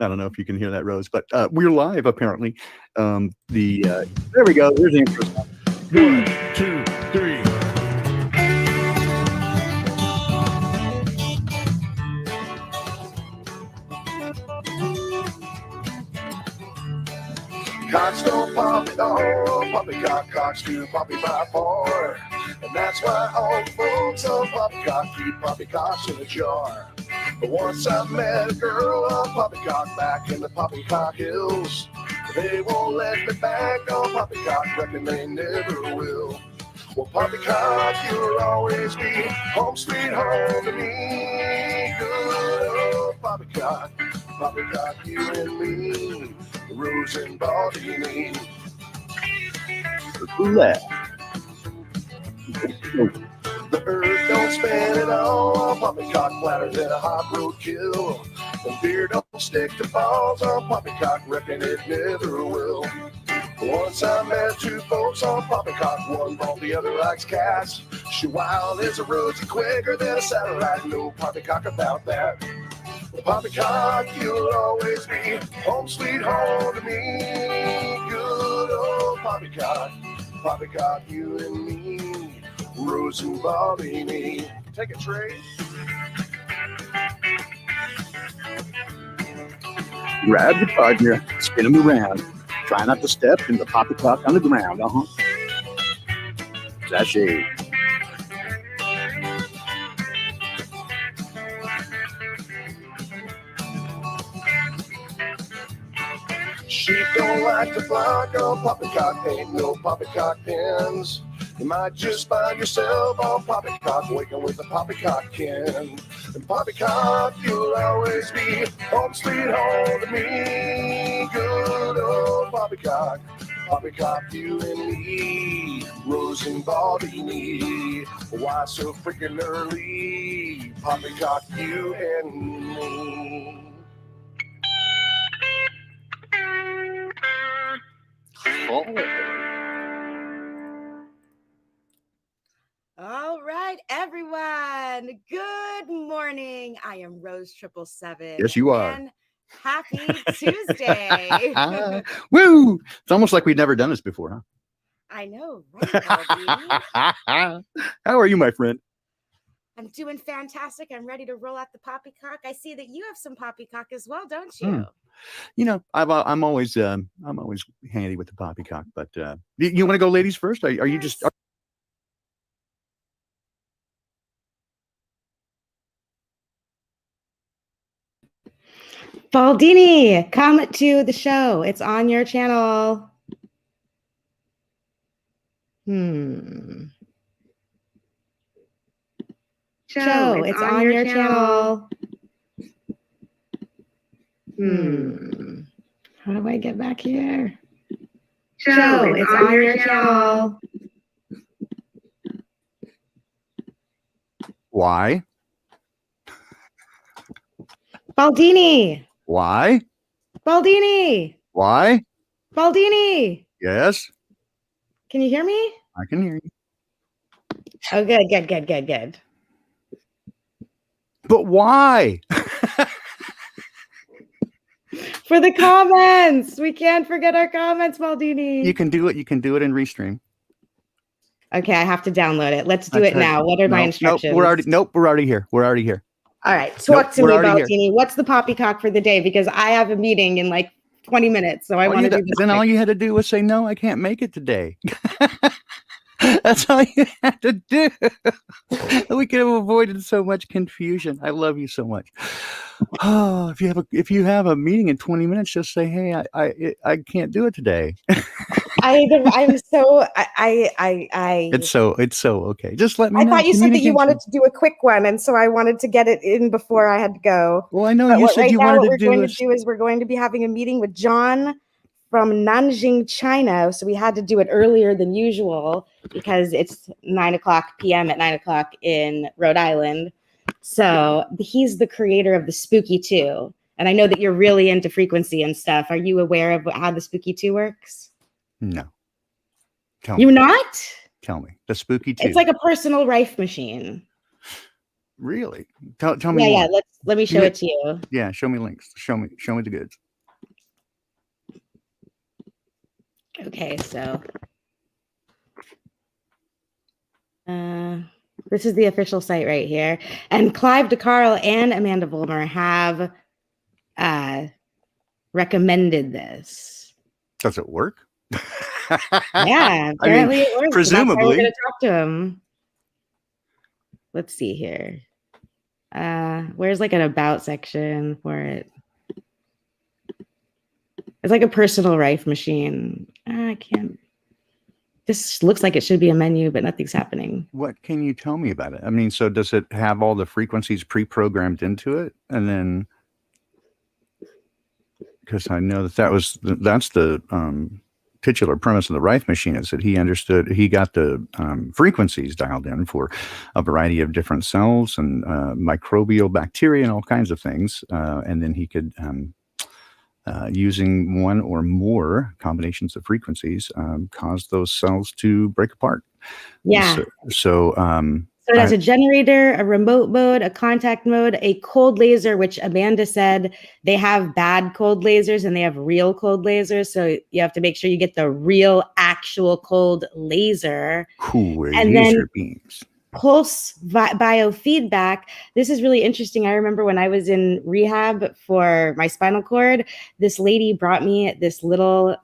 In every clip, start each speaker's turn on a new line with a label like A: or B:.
A: I don't know if you can hear that, Rose, but we're live apparently. There we go. Here's the intro.
B: 1, 2, 3.
C: Cocks don't pop at all, poppycock cocks do poppy by far. And that's why all the folks on poppycock keep poppycocks in a jar. But once I met a girl on poppycock back in the poppycock hills, they won't let me back on poppycock, reckon they never will. Well, poppycock, you'll always be home sweet home to me. Good old poppycock, poppycock, you and me. Rose and Baldini. The earth don't spin at all on poppycock platters and a hot roadkill. And beer don't stick to balls on poppycock, reckon it never will. Once I met two folks on poppycock, one bald, the other likes cats. She wild as a rosy, quicker than a satellite, no poppycock about that. Poppycock, you'll always be home sweet home to me. Good old poppycock, poppycock, you and me. Rose and Baldini. Take a tray.
A: Grab your partner, spin them around. Try not to step in the poppycock on the ground. Sachet.
C: Sheep don't like to flock on poppycock, ain't no poppycock pins. You might just find yourself on poppycock, waking with a poppycock kin. And poppycock, you'll always be home sweet home to me. Good old poppycock, poppycock, you and me. Rose and Baldini, why so freaking early? Poppycock, you and me.
D: All right, everyone. Good morning. I am Rose777.
A: Yes, you are.
D: And happy Tuesday.
A: Woo! It's almost like we've never done this before, huh?
D: I know, right?
A: How are you, my friend?
D: I'm doing fantastic. I'm ready to roll out the poppycock. I see that you have some poppycock as well, don't you?
A: You know, I'm always handy with the poppycock. But you want to go, ladies first? Are you just?
D: Baldini, come to the show. It's on your channel. Show, it's on your channel. How do I get back here? Show, it's on your channel.
A: Why?
D: Baldini.
A: Why?
D: Baldini.
A: Why?
D: Baldini.
A: Yes.
D: Can you hear me?
A: I can hear you.
D: Oh, good.
A: But why?
D: For the comments. We can't forget our comments, Baldini.
A: You can do it. You can do it in Restream.
D: Okay, I have to download it. Let's do it now. What are my instructions?
A: We're already here. We're already here.
D: All right. Talk to me, Baldini. What's the poppycock for the day? Because I have a meeting in like 20 minutes. So I want to do this.
A: Then all you had to do was say, no, I can't make it today. That's all you had to do. We could have avoided so much confusion. I love you so much. Oh, if you have a meeting in 20 minutes, just say, hey, I can't do it today.
D: It's so
A: okay. Just let me know.
D: I thought you said that you wanted to do a quick one, and so I wanted to get it in before I had to go.
A: Well, I know you said you wanted to do.
D: What we're going to do is we're going to be having a meeting with John from Nanjing, China. So we had to do it earlier than usual because it's 9:00 p.m. at 9:00 in Rhode Island. So he's the creator of the Spooky 2. And I know that you're really into frequency and stuff. Are you aware of how the Spooky 2 works?
A: No.
D: You're not?
A: Tell me. The Spooky 2.
D: It's like a personal rife machine.
A: Really? Tell me
D: Yeah,
A: more.
D: let me show
A: Yeah.
D: it to you.
A: Yeah, show me links. Show me the goods.
D: Okay, so this is the official site right here. And Clive DeCarl and Amanda Vollmer have recommended this.
A: Does it work?
D: Yeah,
A: I mean,
D: apparently it works. That's why we're
A: presumably.
D: going to talk to him. Let's see here. Where's like an about section for it? It's like a personal rife machine. I can't. This looks like it should be a menu, but nothing's happening.
A: What can you tell me about it? I mean, so does it have all the frequencies pre-programmed into it, and then because I know that's the titular premise of the Rife machine is that he got the frequencies dialed in for a variety of different cells and microbial bacteria and all kinds of things, and then he could using one or more combinations of frequencies cause those cells to break apart.
D: Yeah.
A: So
D: it has a generator, a remote mode, a contact mode, a cold laser, which Amanda said they have bad cold lasers and they have real cold lasers. So you have to make sure you get the real, actual cold laser.
A: Cool
D: and
A: laser
D: then
A: beams.
D: Pulse biofeedback. This is really interesting. I remember when I was in rehab for my spinal cord, this lady brought me this little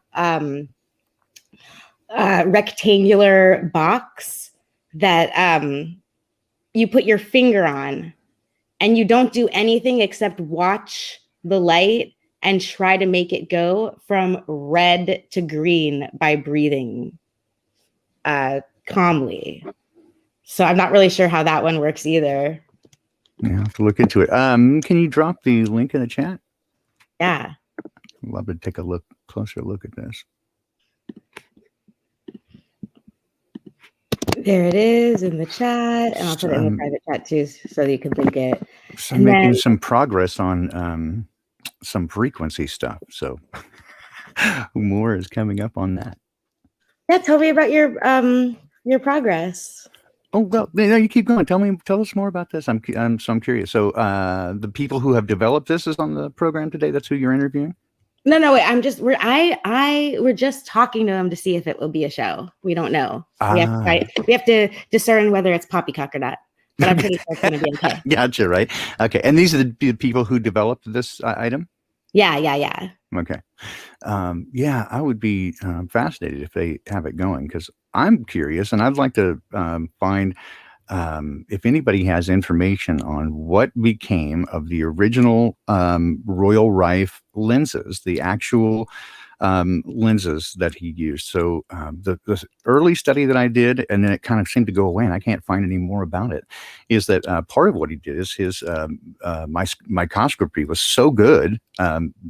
D: rectangular box that you put your finger on, and you don't do anything except watch the light and try to make it go from red to green by breathing calmly. So I'm not really sure how that one works either.
A: Yeah, I have to look into it. Can you drop the link in the chat?
D: Yeah.
A: I'd love to take a closer look at this.
D: There it is in the chat, and I'll put it in the private chat too, so that you can link it.
A: So I'm making some progress on some frequency stuff. So more is coming up on that.
D: Yeah, tell me about your progress.
A: Oh well, no, you keep going. Tell us more about this. I'm curious. So the people who have developed this is on the program today. That's who you're interviewing.
D: No, wait. We're just talking to them to see if it will be a show. We don't know. We have to discern whether it's Poppycock or not. But I'm pretty sure it's going to be okay.
A: Gotcha. Right. Okay. And these are the people who developed this item.
D: Yeah.
A: Okay. Yeah, I would be fascinated if they have it going, because I'm curious and I'd like to find if anybody has information on what became of the original Royal Rife lenses, the actual lenses that he used. So the early study that I did, and then it kind of seemed to go away and I can't find any more about it, is that part of what he did is his microscopy was so good,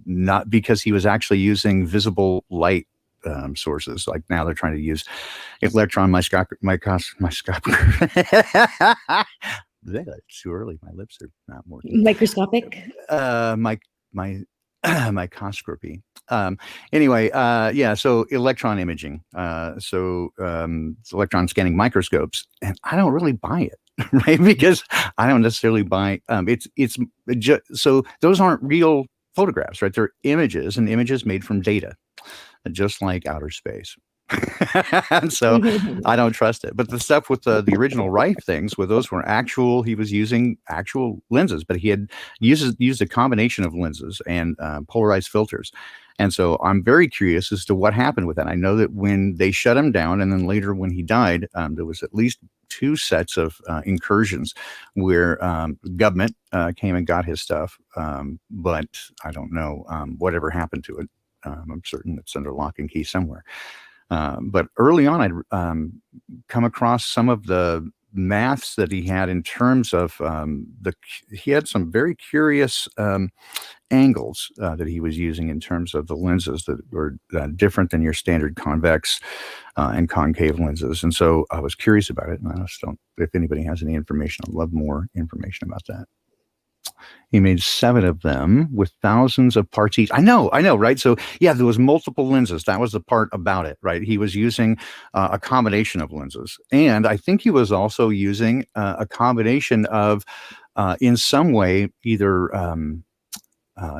A: not because he was actually using visible light sources. Like now they're trying to use electron microscopy. It's too early. My lips are not working.
D: Microscopic.
A: My microscopy. Anyway, yeah. So electron imaging. It's electron scanning microscopes, and I don't really buy it, right? Because I don't necessarily buy. So those aren't real photographs, right? They're images, and images made from data, just like outer space. And so I don't trust it. But the stuff with the original Rife things, where those were actual, he was using actual lenses, but he had used a combination of lenses and polarized filters. And so I'm very curious as to what happened with that. I know that when they shut him down, and then later when he died, there was at least 2 sets of incursions where the government came and got his stuff. But I don't know whatever happened to it. I'm certain it's under lock and key somewhere. But early on, I'd come across some of the maths that he had in terms of he had some very curious angles that he was using in terms of the lenses that were different than your standard convex and concave lenses. And so I was curious about it, and I just don't, if anybody has any information, I'd love more information about that. He made 7 of them with thousands of parts each. I know, right? So yeah, there was multiple lenses. That was the part about it, right? He was using a combination of lenses. And I think he was also using a combination of in some way either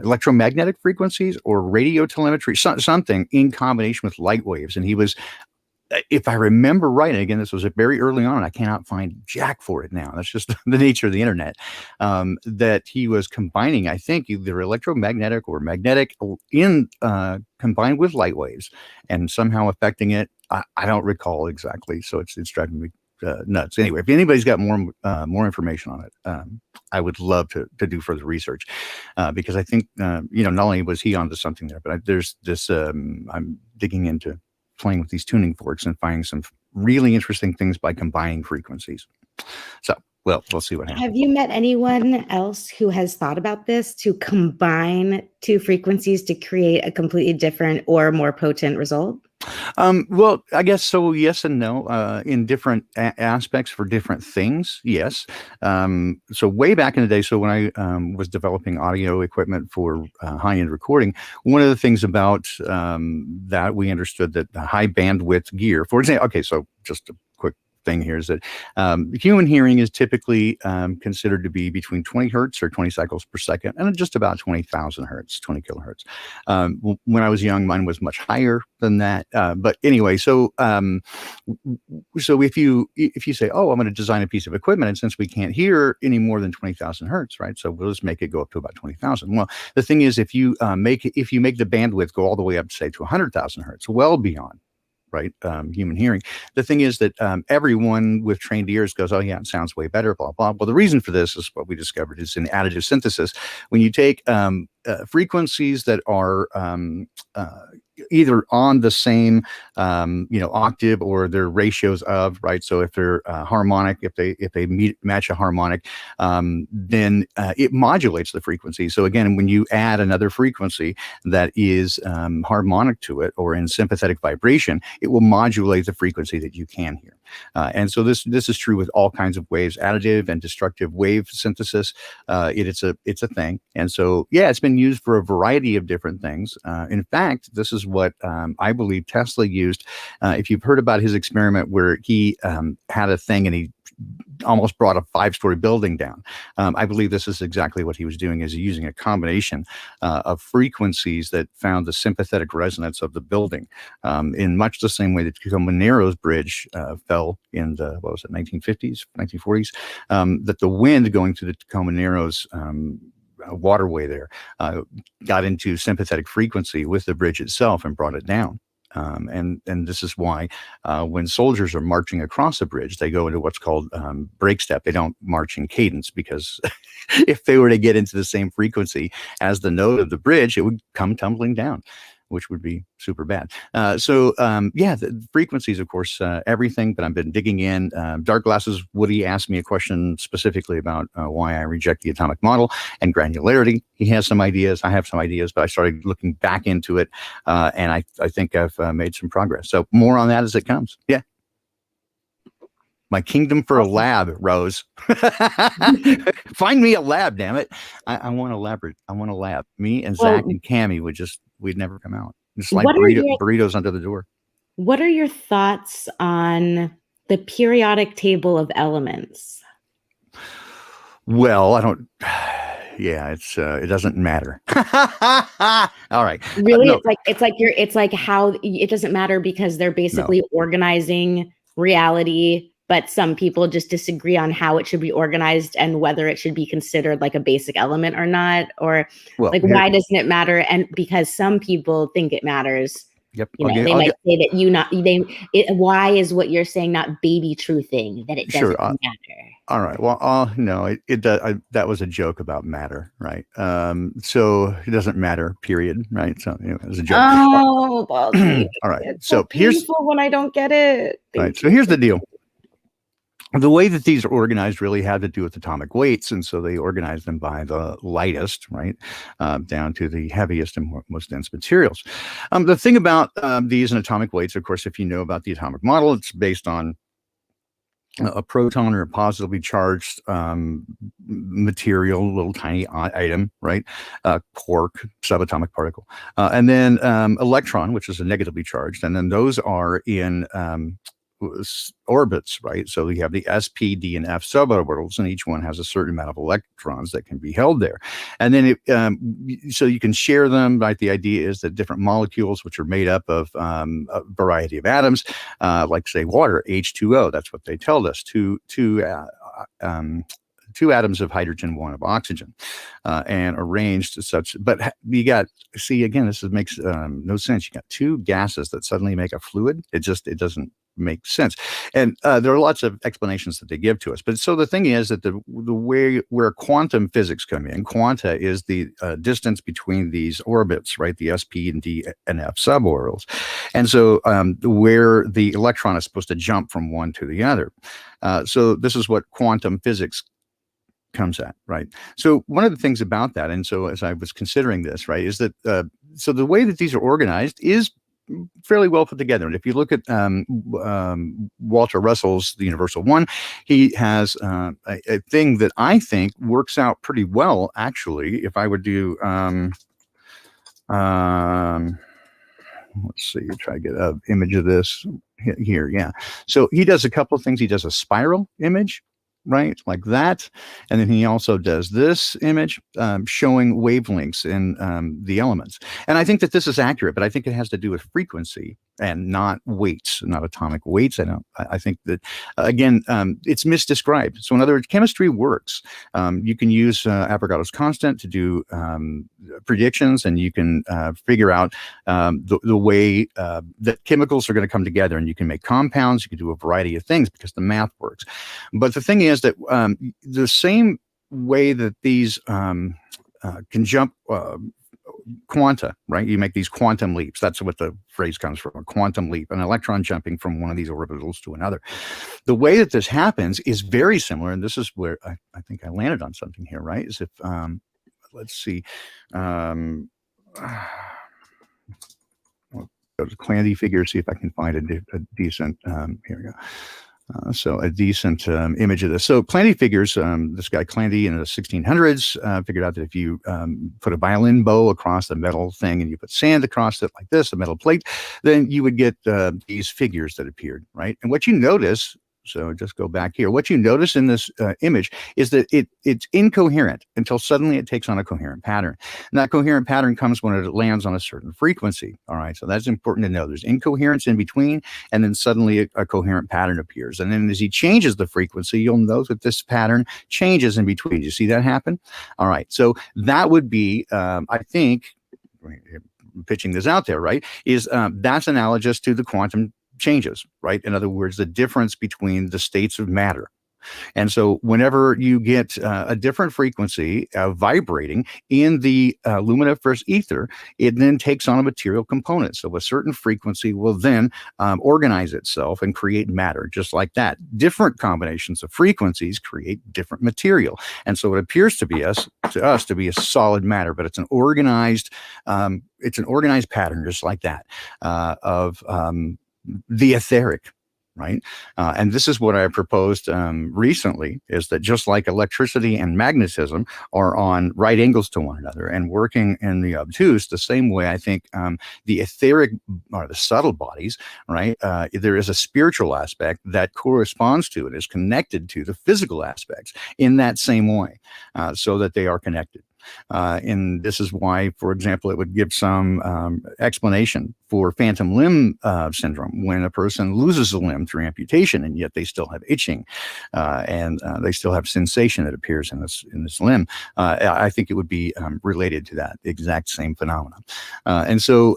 A: electromagnetic frequencies or radio telemetry, something in combination with light waves. And he was, if I remember right, and again, this was very early on, and I cannot find jack for it now. That's just the nature of the internet. That he was combining, I think, either electromagnetic or magnetic in combined with light waves, and somehow affecting it. I don't recall exactly, so it's driving me nuts. Anyway, if anybody's got more information on it, I would love to do further research, because I think not only was he onto something there, but there's this. I'm digging into playing with these tuning forks and finding some really interesting things by combining frequencies. So, well, we'll see what happens.
D: Have you met anyone else who has thought about this, to combine two frequencies to create a completely different or more potent result?
A: Well, I guess so. Yes and no, in different aspects for different things. Yes. So way back in the day, so when I was developing audio equipment for high-end recording, one of the things about that we understood that the high bandwidth gear, for example, okay, so just a quick thing here is that human hearing is typically considered to be between 20 hertz or 20 cycles per second and just about 20,000 hertz, 20 kilohertz. When I was young, mine was much higher than that. But anyway, so if you say, oh, I'm going to design a piece of equipment, and since we can't hear any more than 20,000 hertz, right? So we'll just make it go up to about 20,000. Well, the thing is, if you make the bandwidth go all the way up, say, to 100,000 hertz, well beyond, right, human hearing. The thing is that everyone with trained ears goes, oh yeah, it sounds way better, blah, blah. Well, the reason for this is what we discovered is in additive synthesis. When you take frequencies that are either on the same octave or their ratios of, right, so if they're harmonic, if they match a harmonic, then it modulates the frequency. So again, when you add another frequency that is harmonic to it or in sympathetic vibration, it will modulate the frequency that you can hear. And so this is true with all kinds of waves, additive and destructive wave synthesis. It's a thing. And so, yeah, it's been used for a variety of different things. In fact, this is what I believe Tesla used. If you've heard about his experiment where he had a thing and he almost brought a 5-story building down. I believe this is exactly what he was doing, is using a combination of frequencies that found the sympathetic resonance of the building in much the same way that Tacoma Narrows Bridge fell in the, 1950s, 1940s, that the wind going through the Tacoma Narrows waterway there got into sympathetic frequency with the bridge itself and brought it down. And this is why when soldiers are marching across a bridge, they go into what's called break step. They don't march in cadence, because if they were to get into the same frequency as the node of the bridge, it would come tumbling down, which would be super bad. The frequencies, of course, everything, but I've been digging in. Dark Glasses Woody asked me a question specifically about why I reject the atomic model and granularity. He has some ideas. I have some ideas, but I started looking back into it, and I think I've made some progress. So more on that as it comes. Yeah. My kingdom for a lab, Rose. Find me a lab, damn it. I want a lab. I want a lab. Me and Zach and Cammie we'd never come out. Just like burritos under the door.
D: What are your thoughts on the periodic table of elements?
A: Well, I don't. Yeah, it doesn't matter. All right.
D: Really, no. It's like how it doesn't matter because they're basically organizing reality, but some people just disagree on how it should be organized and whether it should be considered like a basic element or not, or why doesn't it matter? And because some people think it matters.
A: Yep.
D: They might say that why is what you're saying not baby truthing, that it doesn't matter.
A: All right. Well, no, it does. That was a joke about matter, right? So it doesn't matter, period, right? So it was a joke.
D: Oh, Baldini.
A: All right.
D: It's so painful when I don't get it.
A: Right. So here's the deal. The way that these are organized really had to do with atomic weights, and so they organized them by the lightest, right, down to the heaviest and most dense materials. The thing about these and atomic weights, of course, if you know about the atomic model, it's based on a proton or a positively charged material, little tiny item, right? Quark, subatomic particle, and then electron, which is a negatively charged, and then those are in orbits, right? So you have the S, P, D, and F suborbitals, and each one has a certain amount of electrons that can be held there. And then so you can share them, right? The idea is that different molecules, which are made up of a variety of atoms, like say water, H2O, that's what they tell us, two atoms of hydrogen, one of oxygen, and arranged such. But you got, see, again, makes no sense. You got two gases that suddenly make a fluid. It doesn't make sense. And there are lots of explanations that they give to us. But so the thing is that the way where quantum physics come in, quanta is the distance between these orbits, right? The S, P, and D and F suborbitals. And so where the electron is supposed to jump from one to the other. So this is what quantum physics comes at, right? So one of the things about that, and so as I was considering this, right, is that so the way that these are organized is fairly well put together. And if you look at Walter Russell's The Universal One, he has a thing that I think works out pretty well, actually. If I would do, let's see, try to get an image of this here. Yeah. So he does a couple of things. He does a spiral image, right, like that, and then he also does this image showing wavelengths in the elements. And I think that this is accurate, but I think it has to do with frequency and not weights, not atomic weights. I think that again, it's misdescribed. So in other words, chemistry works. You can use Avogadro's constant to do predictions, and you can figure out the way that chemicals are going to come together, and you can make compounds. You can do a variety of things because the math works. But the thing is that the same way that these can jump quanta, right? You make these quantum leaps. That's what the phrase comes from, a quantum leap, an electron jumping from one of these orbitals to another. The way that this happens is very similar, and this is where I think I landed on something here, right? Is if, let's see, well, go to Clancy figure, see if I can find a decent, here we go. So a decent image of this. So Clancy figures, this guy Clancy in the 1600s figured out that if you put a violin bow across the metal thing and you put sand across it like this, a metal plate, then you would get these figures that appeared, right? And what you notice, so just go back here, what you notice in this image is that it's incoherent until suddenly it takes on a coherent pattern. And that coherent pattern comes when it lands on a certain frequency. All right, so that's important to know. There's incoherence in between, and then suddenly a coherent pattern appears. And then as he changes the frequency, you'll note that this pattern changes in between. You see that happen? All right, so that would be, I think, pitching this out there, right, is that's analogous to the quantum changes, right? In other words, the difference between the states of matter. And so whenever you get a different frequency vibrating in the luminiferous ether, it then takes on a material component. So a certain frequency will then organize itself and create matter, just like that. Different combinations of frequencies create different material. And so it appears to us to be a solid matter, but it's an organized pattern, just like that, of the etheric, right? And this is what I proposed recently, is that just like electricity and magnetism are on right angles to one another and working in the obtuse, the same way I think the etheric or the subtle bodies, right? There is a spiritual aspect that corresponds to and is connected to the physical aspects in that same way, so that they are connected. And this is why, for example, it would give some explanation for phantom limb syndrome when a person loses a limb through amputation, and yet they still have itching and they still have sensation that appears in this limb. I think it would be related to that exact same phenomenon. And so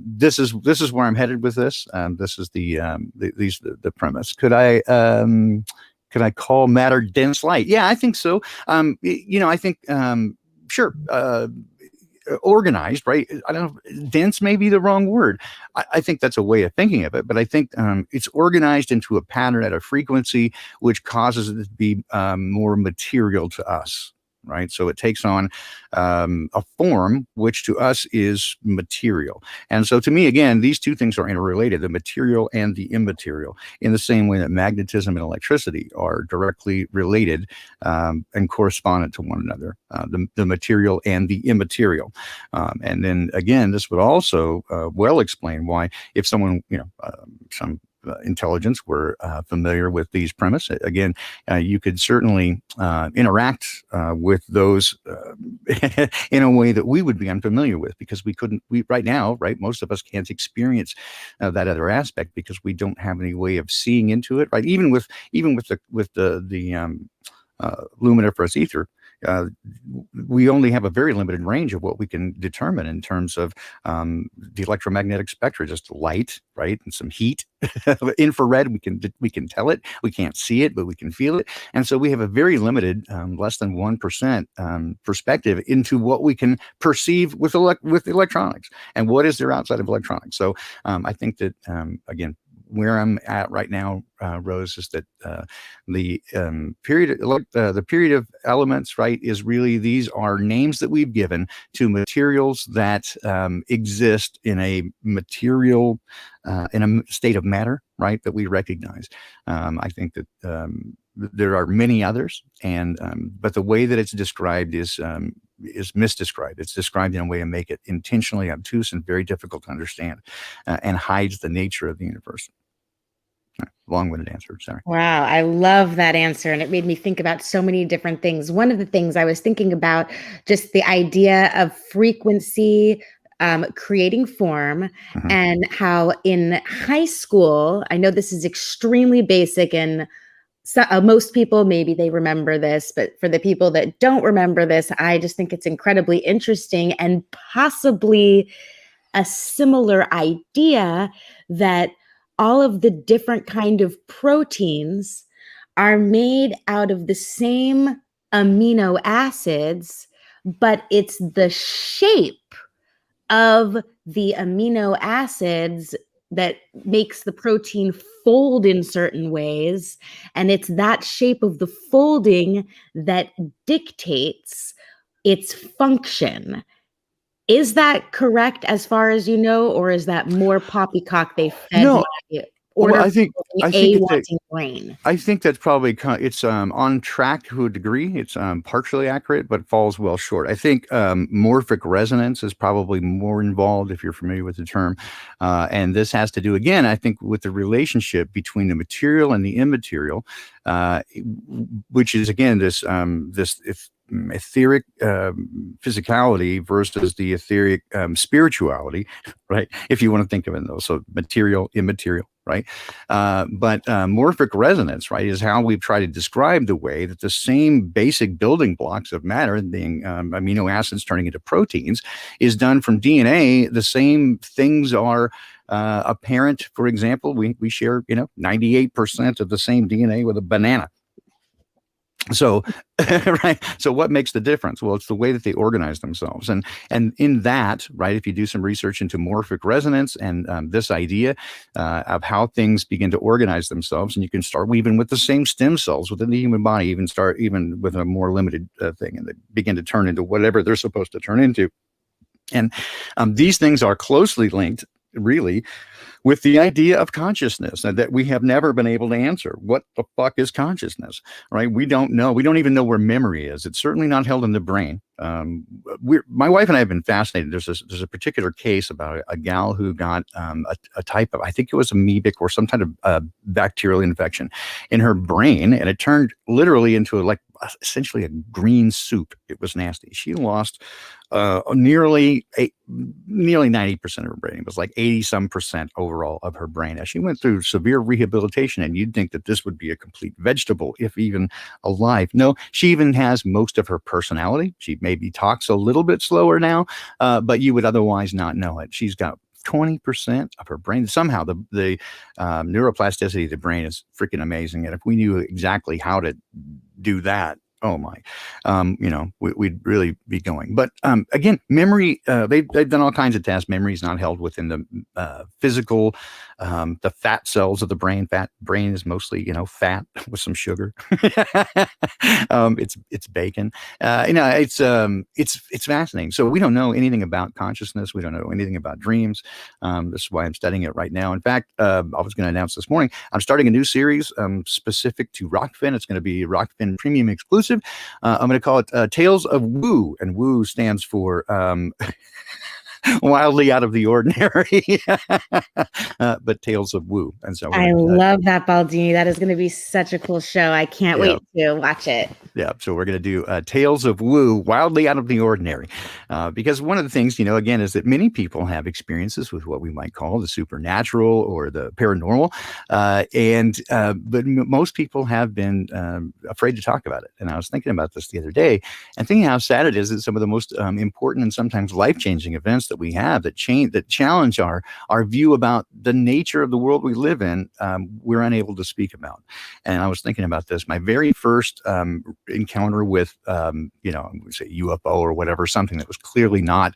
A: this is where I'm headed with this. This is the premise. Could I call matter dense light? Yeah, I think so. I think sure. Organized, right? I don't know, dense may be the wrong word. I think that's a way of thinking of it, but I think it's organized into a pattern at a frequency which causes it to be more material to us, right? So it takes on a form which to us is material. And so to me, again, these two things are interrelated, the material and the immaterial, in the same way that magnetism and electricity are directly related and correspondent to one another, the material and the immaterial. And then again, this would also well explain why if someone, some intelligence were familiar with these premise. Again, you could certainly interact with those in a way that we would be unfamiliar with, because we right now, right, most of us can't experience that other aspect because we don't have any way of seeing into it, right? Even with the luminiferous ether, we only have a very limited range of what we can determine in terms of the electromagnetic spectra, just light, right, and some heat. Infrared, we can tell it. We can't see it, but we can feel it. And so we have a very limited, less than 1% perspective into what we can perceive with electronics and what is there outside of electronics. So I think that again, where I'm at right now, Rose, is that the period of elements, right, is really, these are names that we've given to materials that exist in a material, in a state of matter, right, that we recognize. I think that there are many others, and but the way that it's described is misdescribed. It's described in a way to make it intentionally obtuse and very difficult to understand, and hides the nature of the universe. Long-winded answer, sorry.
D: Wow, I love that answer. And it made me think about so many different things. One of the things I was thinking about, just the idea of frequency creating form, and how in high school, I know this is extremely basic, and so, most people, maybe they remember this, but for the people that don't remember this, I just think it's incredibly interesting, and possibly a similar idea that all of the different kind of proteins are made out of the same amino acids, but it's the shape of the amino acids that makes the protein fold in certain ways. And it's that shape of the folding that dictates its function. Is that correct as far as you know, or is that more poppycock they fed
A: No.
D: order
A: Well, I think
D: wanting brain?
A: I think that's probably it's on track to a degree. It's partially accurate, but falls well short. I think morphic resonance is probably more involved, if you're familiar with the term, and this has to do, again, I think, with the relationship between the material and the immaterial, which is, again, this etheric physicality versus the etheric spirituality, right? If you want to think of it in those, so material, immaterial, right? But morphic resonance, right, is how we've tried to describe the way that the same basic building blocks of matter, being amino acids turning into proteins, is done from DNA. The same things are apparent. For example, we share 98% of the same DNA with a banana. So, right. So what makes the difference? Well, it's the way that they organize themselves. And in that, right, if you do some research into morphic resonance and this idea of how things begin to organize themselves, and you can start even with the same stem cells within the human body, even with a more limited thing, and they begin to turn into whatever they're supposed to turn into. And these things are closely linked, really, with the idea of consciousness, and that we have never been able to answer. What the fuck is consciousness, right? We don't know. We don't even know where memory is. It's certainly not held in the brain. My wife and I have been fascinated. There's a particular case about a gal who got a type of, I think it was amoebic or some kind of bacterial infection in her brain, and it turned literally into essentially a green soup. It was nasty. She lost nearly 90% of her brain. It was like 80% overall of her brain, as she went through severe rehabilitation. And you'd think that this would be a complete vegetable, if even alive. No, she even has most of her personality. She maybe talks a little bit slower now, but you would otherwise not know it. She's got 20% of her brain. Somehow the neuroplasticity of the brain is freaking amazing. And if we knew exactly how to do that, oh my, we'd really be going. But again, memory, they've done all kinds of tests. Memory is not held within the physical, the fat cells of the brain. Brain is mostly, fat with some sugar. It's bacon. It's fascinating. So we don't know anything about consciousness. We don't know anything about dreams. This is why I'm studying it right now. In fact, I was going to announce this morning, I'm starting a new series specific to Rockfin. It's going to be Rockfin Premium exclusive. I'm going to call it Tales of Woo, and Woo stands for Wildly out of the ordinary, but tales of woo. And so
D: I love that, Baldini. That is going to be such a cool show. I can't wait to watch it.
A: Yeah, so we're going to do Tales of Woo, Wildly Out of the Ordinary. Because one of the things, again, is that many people have experiences with what we might call the supernatural or the paranormal. But most people have been afraid to talk about it. And I was thinking about this the other day and thinking how sad it is that some of the most important and sometimes life-changing events that we have that challenge our view about the nature of the world we live in, we're unable to speak about. And I was thinking about this. My very first encounter with, say UFO or whatever, something that was clearly not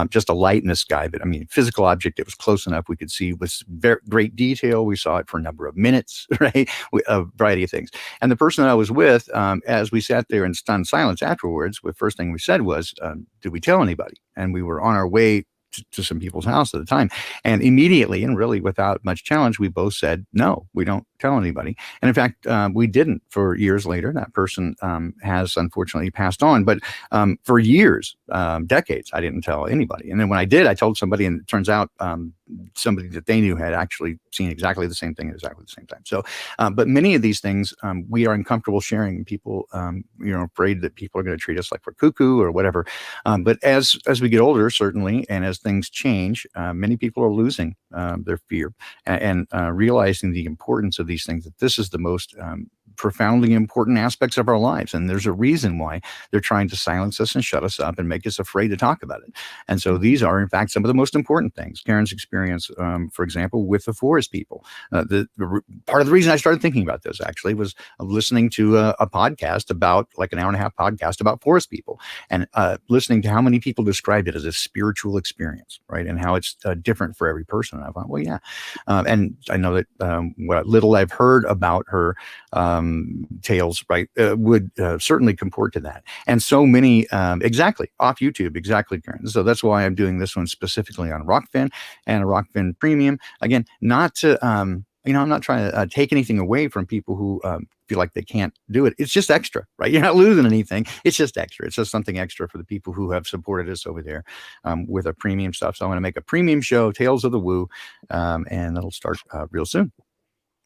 A: just a light in the sky, but physical object that was close enough we could see with very great detail. We saw it for a number of minutes, right? A variety of things. And the person that I was with, as we sat there in stunned silence afterwards, the first thing we said was, did we tell anybody? And we were on our way to some people's house at the time. And immediately, and really without much challenge, we both said, no, we don't tell anybody. And in fact, we didn't for years later. That person has unfortunately passed on. But for years, decades, I didn't tell anybody. And then when I did, I told somebody, and it turns out somebody that they knew had actually seen exactly the same thing at exactly the same time. So, but many of these things we are uncomfortable sharing. People, afraid that people are going to treat us like we're cuckoo or whatever. But as we get older, certainly, and as things change, many people are losing their fear and realizing the importance of these things, that this is the most profoundly important aspects of our lives. And there's a reason why they're trying to silence us and shut us up and make us afraid to talk about it. And so these are, in fact, some of the most important things. Karen's experience, for example, with the forest people. Part of the reason I started thinking about this actually was listening to a podcast about, like an hour and a half podcast about forest people, and listening to how many people described it as a spiritual experience, right? And how it's different for every person. And I thought, well, yeah. And I know that what little I've heard about her tales, right, would certainly comport to that. And so many, exactly, off YouTube, exactly, Karen. So that's why I'm doing this one specifically on Rockfin and a Rockfin Premium. Again, not to, I'm not trying to take anything away from people who feel like they can't do it. It's just extra, right? You're not losing anything. It's just extra. It's just something extra for the people who have supported us over there with a premium stuff. So I'm going to make a premium show, Tales of the Woo, and that'll start real soon.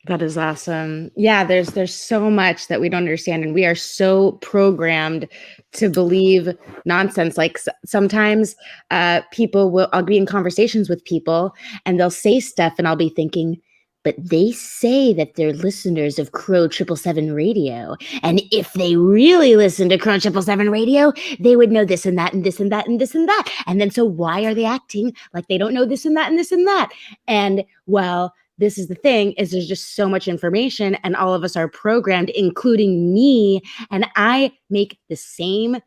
D: That is awesome. Yeah, there's so much that we don't understand, and we are so programmed to believe nonsense. Like sometimes I'll be in conversations with people and they'll say stuff and I'll be thinking, but they say that they're listeners of Crow 777 Radio. And if they really listen to Crow 777 Radio, they would know this and that and this and that and this and that. And then so why are they acting like they don't know this and that and this and that? And well, this is the thing, is there's just so much information and all of us are programmed, including me. And I make the same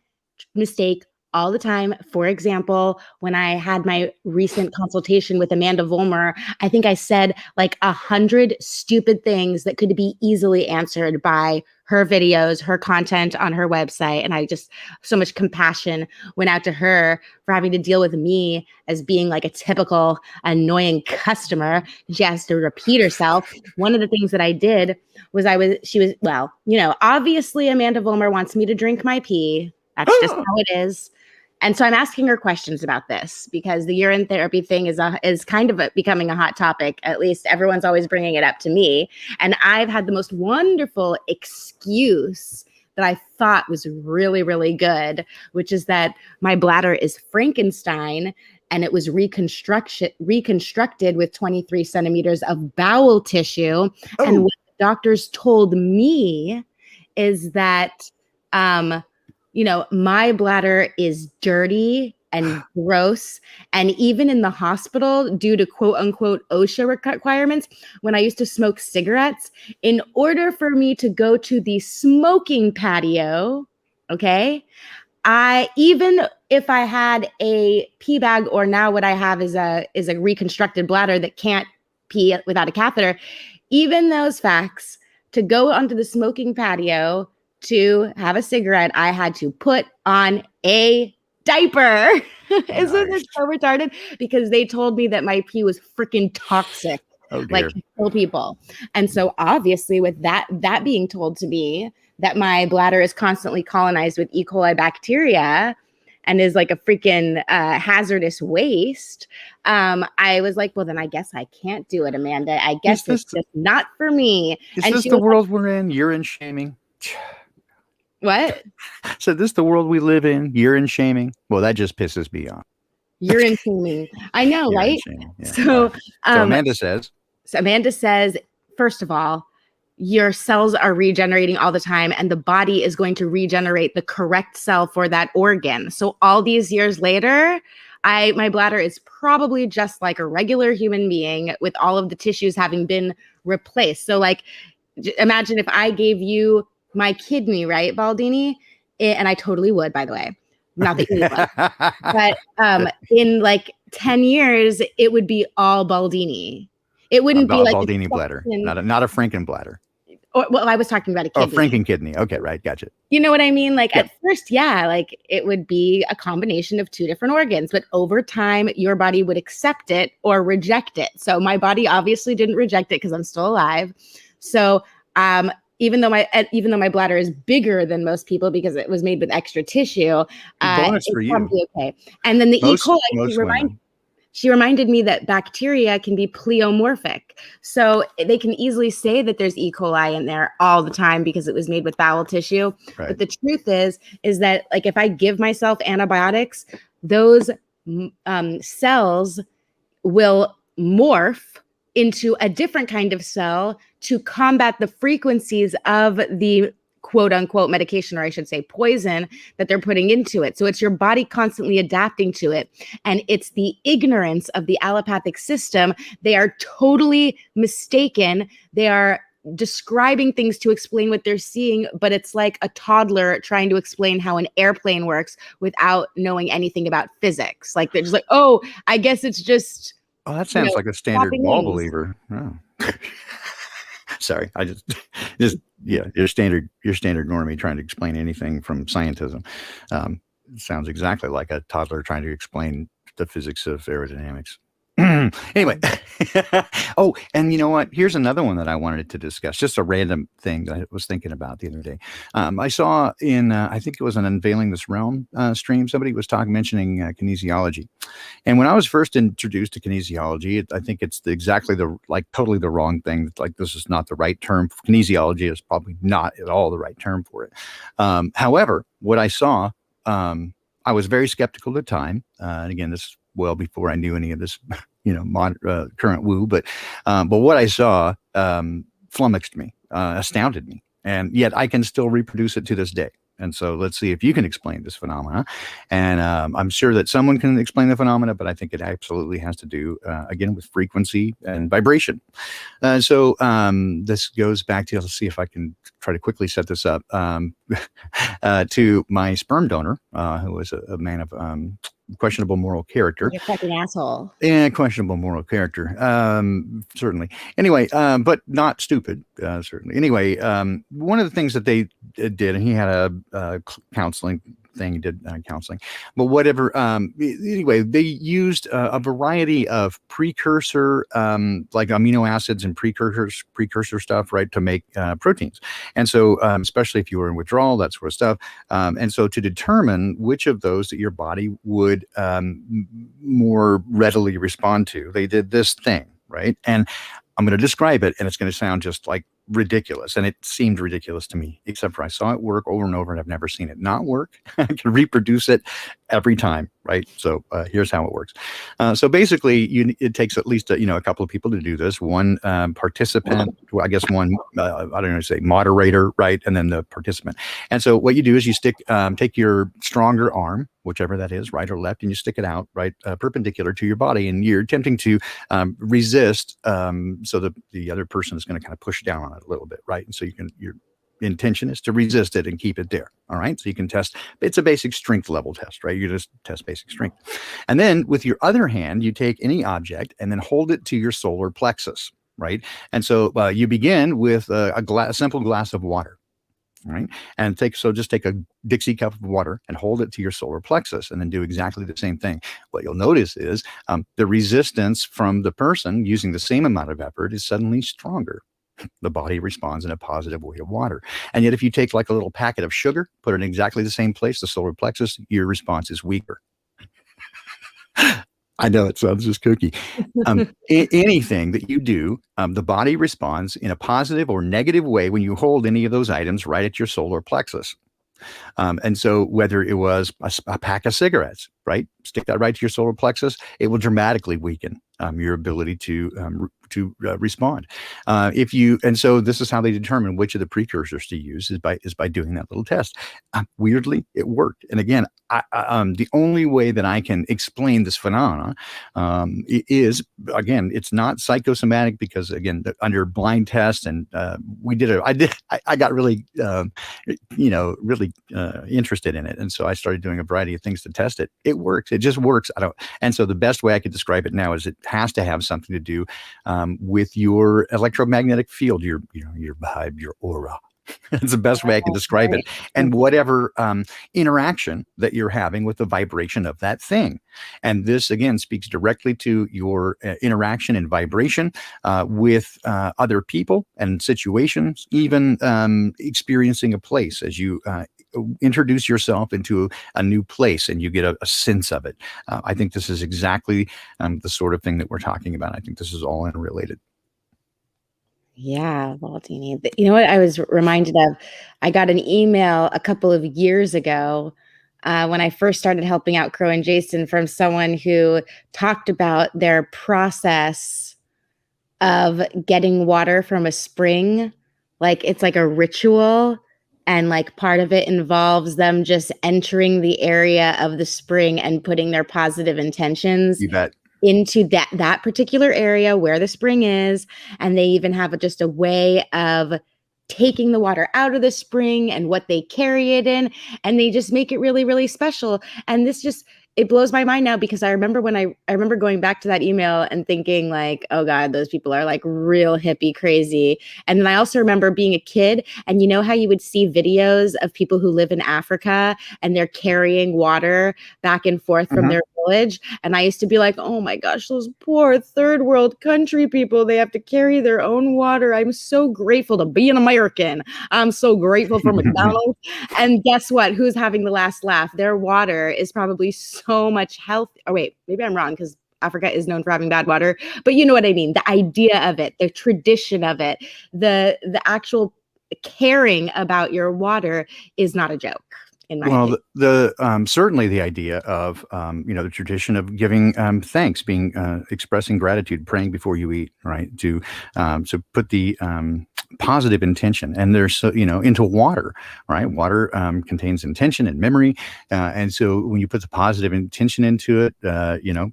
D: mistake all the time. For example, when I had my recent consultation with Amanda Vollmer, I think I said like 100 stupid things that could be easily answered by her videos, her content on her website. And I just, so much compassion went out to her for having to deal with me as being like a typical annoying customer. She has to repeat herself. One of the things that I did was obviously Amanda Vollmer wants me to drink my pee. That's just how it is. And so I'm asking her questions about this because the urine therapy thing is kind of becoming a hot topic. At least everyone's always bringing it up to me. And I've had the most wonderful excuse that I thought was really, really good, which is that my bladder is Frankenstein and it was reconstructed with 23 centimeters of bowel tissue. Oh. And what the doctors told me is that my bladder is dirty and gross. And even in the hospital, due to quote unquote OSHA requirements, when I used to smoke cigarettes, in order for me to go to the smoking patio, okay, even if I had a pee bag, or now what I have is a reconstructed bladder that can't pee without a catheter, even those facts, to go onto the smoking patio to have a cigarette, I had to put on a diaper. Isn't it so retarded? Because they told me that my pee was freaking toxic, like to kill people. And so obviously with that being told to me, that my bladder is constantly colonized with E. coli bacteria, and is like a freaking hazardous waste, I was like, well, then I guess I can't do it, Amanda. I guess it's just not for me.
A: Is
D: and
A: this the world we're in? Urine shaming?
D: What?
A: So this the world we live in? Urine shaming? Well, that just pisses me off.
D: Urine shaming. I know, right?
A: Yeah.
D: So
A: Amanda says.
D: So Amanda says, first of all, your cells are regenerating all the time, and the body is going to regenerate the correct cell for that organ. So all these years later, my bladder is probably just like a regular human being with all of the tissues having been replaced. So like, imagine if I gave you my kidney, right, Baldini? And I totally would, by the way. Not that you would. But in like 10 years, it would be all Baldini. It wouldn't be like a
A: Baldini bladder, not a Franken bladder.
D: Well, I was talking about a kidney.
A: Oh, Franken kidney. Okay, right, gotcha.
D: You know what I mean? Like at first, yeah, like it would be a combination of two different organs, but over time, your body would accept it or reject it. So my body obviously didn't reject it because I'm still alive. So even though my bladder is bigger than most people because it was made with extra tissue,
A: bonus for you.
D: Probably okay. And then the E. coli. She reminded me that bacteria can be pleomorphic. So they can easily say that there's E. coli in there all the time because it was made with bowel tissue. Right. But the truth is that like if I give myself antibiotics, those cells will morph into a different kind of cell to combat the frequencies of the quote unquote medication, or I should say poison that they're putting into it. So it's your body constantly adapting to it. And it's the ignorance of the allopathic system. They are totally mistaken. They are describing things to explain what they're seeing, but it's like a toddler trying to explain how an airplane works without knowing anything about physics. Like they're just like, oh, I guess it's just.
A: Oh, that sounds like a standard ball believer. Oh. Sorry, I just your standard normie trying to explain anything from scientism. Sounds exactly like a toddler trying to explain the physics of aerodynamics. Anyway, oh, and you know what? Here's another one that I wanted to discuss. Just a random thing that I was thinking about the other day. I saw in, I think it was an Unveiling This Realm stream, somebody was mentioning kinesiology. And when I was first introduced to kinesiology, I think it's totally the wrong thing. Like this is not the right term. Kinesiology is probably not at all the right term for it. However, what I saw, I was very skeptical at the time. And again, this is well before I knew any of this, current woo. But what I saw flummoxed me, astounded me, and yet I can still reproduce it to this day. And so let's see if you can explain this phenomena. And I'm sure that someone can explain the phenomena, but I think it absolutely has to do, again, with frequency and vibration. So this goes back to, let's see if I can try to quickly set this up, to my sperm donor, who was a man of questionable moral character.
D: You're a fucking asshole.
A: Yeah, questionable moral character. Certainly. Anyway, but not stupid. Certainly. Anyway, one of the things that they did, and he had a counseling thing. He did counseling, but whatever. Anyway, they used a variety of precursor, like amino acids and precursor stuff, right, to make proteins. And so, especially if you were in withdrawal, that sort of stuff. And so, to determine which of those that your body would more readily respond to, they did this thing, right? And I'm going to describe it, and it's going to sound just like ridiculous, and it seemed ridiculous to me, except for I saw it work over and over, and I've never seen it not work. I can reproduce it every time, right? So here's how it works. So basically, it takes at least a couple of people to do this. One participant, well, I guess one I don't know, say moderator, right, and then the participant. And so what you do is you take your stronger arm, whichever that is, right or left, and you stick it out right perpendicular to your body, and you're attempting to resist, so that the other person is going to kind of push down on it a little bit, right? And so your intention is to resist it and keep it there. All right. So you can test, it's a basic strength level test, right? You just test basic strength. And then with your other hand, you take any object and then hold it to your solar plexus, right? And so you begin with a simple glass of water. Right. And just take a Dixie cup of water and hold it to your solar plexus, and then do exactly the same thing. What you'll notice is the resistance from the person using the same amount of effort is suddenly stronger. The body responds in a positive way to water. And yet, if you take like a little packet of sugar, put it in exactly the same place, the solar plexus, your response is weaker. I know it sounds just kooky. Anything that you do, the body responds in a positive or negative way when you hold any of those items right at your solar plexus. And so whether it was a pack of cigarettes, right, stick that right to your solar plexus, it will dramatically weaken your ability to respond. And so this is how they determine which of the precursors to use is by doing that little test. Weirdly, it worked. And again, the only way that I can explain this phenomena is, again, it's not psychosomatic because, again, under blind tests, and I got really, really interested in it. And so I started doing a variety of things to test it. It works. It just works. And so the best way I could describe it now is it has to have something to do with your electromagnetic field, your vibe, your aura. It's the best way I can describe it. And whatever interaction that you're having with the vibration of that thing. And this, again, speaks directly to your interaction and vibration with other people and situations, even experiencing a place as you introduce yourself into a new place and you get a sense of it. I think this is exactly the sort of thing that we're talking about. I think this is all interrelated.
D: Yeah, Baldini. You know what I was reminded of? I got an email a couple of years ago when I first started helping out Crow and Jason from someone who talked about their process of getting water from a spring. Like it's like a ritual, and like part of it involves them just entering the area of the spring and putting their positive intentions.
A: You bet.
D: Into that particular area where the spring is. And they even have just a way of taking the water out of the spring and what they carry it in. And they just make it really, really special. And it blows my mind now, because I remember when I remember going back to that email and thinking like, oh God, those people are like real hippie crazy. And then I also remember being a kid, and you know how you would see videos of people who live in Africa and they're carrying water back and forth from their village. And I used to be like, oh my gosh, those poor third world country people, they have to carry their own water. I'm so grateful to be an American. I'm so grateful for McDonald's. And guess what? Who's having the last laugh? Their water is probably so much health. Oh, wait, maybe I'm wrong, because Africa is known for having bad water. But you know what I mean? The idea of it, the tradition of it, the actual caring about your water is not a joke.
A: Well, certainly the idea of the tradition of giving thanks, being expressing gratitude, praying before you eat, right? To put the positive intention, and there's into water, right? Water contains intention and memory, and so when you put the positive intention into it,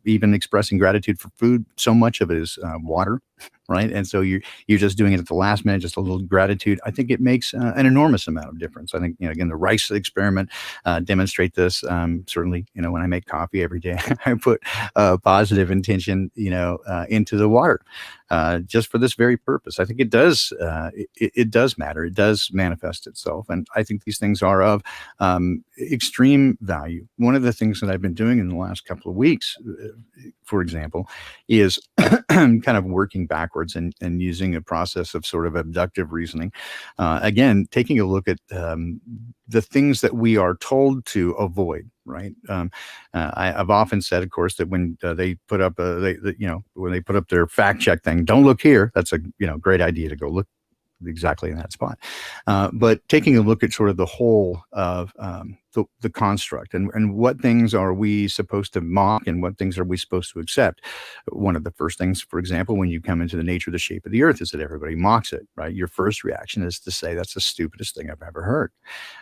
A: even expressing gratitude for food, so much of it is water. Right. And so you're just doing it at the last minute, just a little gratitude. I think it makes an enormous amount of difference. I think, again, the rice experiment demonstrate this. Certainly, when I make coffee every day, I put positive intention, into the water just for this very purpose. I think it does. It does matter. It does manifest itself. And I think these things are of extreme value. One of the things that I've been doing in the last couple of weeks, for example, is kind of working backwards and using a process of sort of abductive reasoning. Again, taking a look at the things that we are told to avoid. Right. I've often said, of course, that when they put up when they put up their fact check thing, don't look here. That's a great idea to go look exactly in that spot. But taking a look at sort of the whole of the construct and what things are we supposed to mock and what things are we supposed to accept. One of the first things, for example, when you come into the nature of the shape of the earth, is that everybody mocks it, right? Your first reaction is to say that's the stupidest thing I've ever heard.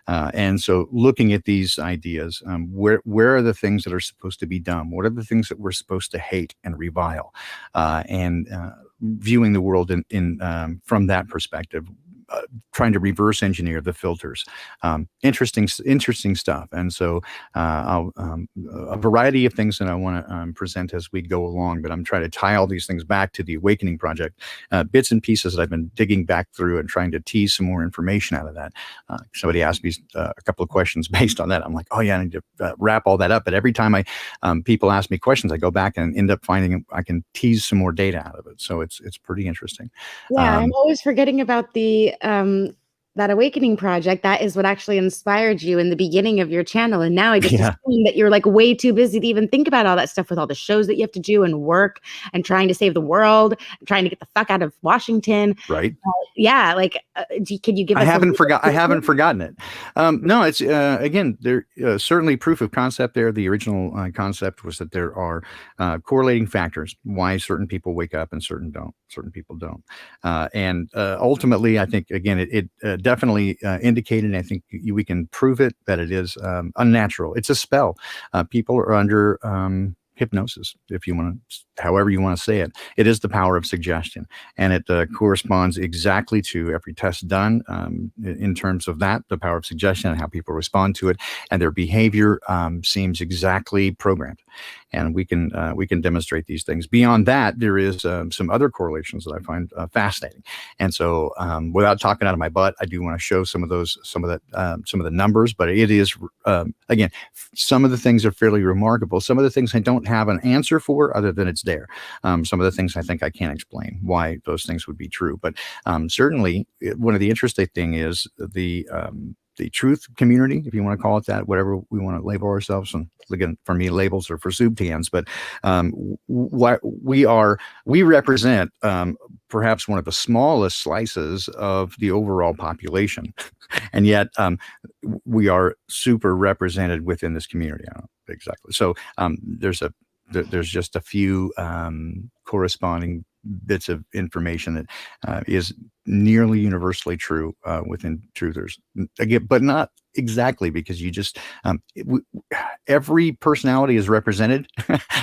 A: And so looking at these ideas, where are the things that are supposed to be done? What are the things that we're supposed to hate and revile? And viewing the world in from that perspective, trying to reverse engineer the filters. Interesting stuff. And so I'll a variety of things that I want to present as we go along, but I'm trying to tie all these things back to the Awakening Project, bits and pieces that I've been digging back through and trying to tease some more information out of that. Somebody asked me a couple of questions based on that. I'm like, oh yeah, I need to wrap all that up. But every time people ask me questions, I go back and end up finding I can tease some more data out of it. So it's pretty interesting.
D: Yeah, I'm always forgetting about the that Awakening Project. That is what actually inspired you in the beginning of your channel. And now I just assume that you're like way too busy to even think about all that stuff with all the shows that you have to do and work and trying to save the world and trying to get the fuck out of Washington.
A: Right.
D: Yeah. Like, can you give us
A: I haven't forgotten it. No, it's again, there certainly proof of concept there. The original concept was that there are correlating factors why certain people wake up and certain people don't. And ultimately, I think, again, it definitely indicated, I think we can prove it, that it is unnatural. It's a spell. People are under hypnosis, if you want to, however you want to say it. It is the power of suggestion, and it corresponds exactly to every test done in terms of that, the power of suggestion and how people respond to it, and their behavior seems exactly programmed. And we can demonstrate these things. Beyond that, there is some other correlations that I find fascinating. And so, without talking out of my butt, I do want to show some of the numbers. But it is again, some of the things are fairly remarkable. Some of the things I don't have an answer for, other than it's there. Some of the things I think I can't explain why those things would be true. But certainly, one of the interesting thing is the truth community, if you want to call it that, whatever we want to label ourselves. And again, for me, labels are for soup cans, but what we represent perhaps one of the smallest slices of the overall population, and yet we are super represented within this community. I don't know exactly. So there's just a few corresponding bits of information that is nearly universally true within truthers, again, but not exactly, because you just every personality is represented,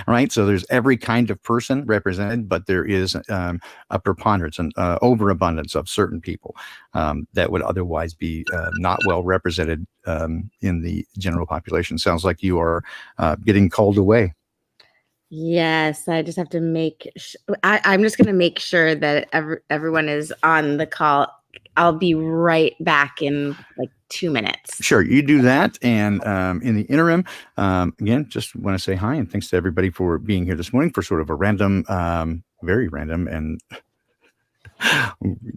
A: right? So there's every kind of person represented, but there is a preponderance and overabundance of certain people that would otherwise be not well represented in the general population. Sounds like you are getting called away.
D: Yes, I just have to I'm just going to make sure that everyone is on the call. I'll be right back in like 2 minutes.
A: Sure, you do that. And in the interim, again, just want to say hi and thanks to everybody for being here this morning for sort of a random, very random and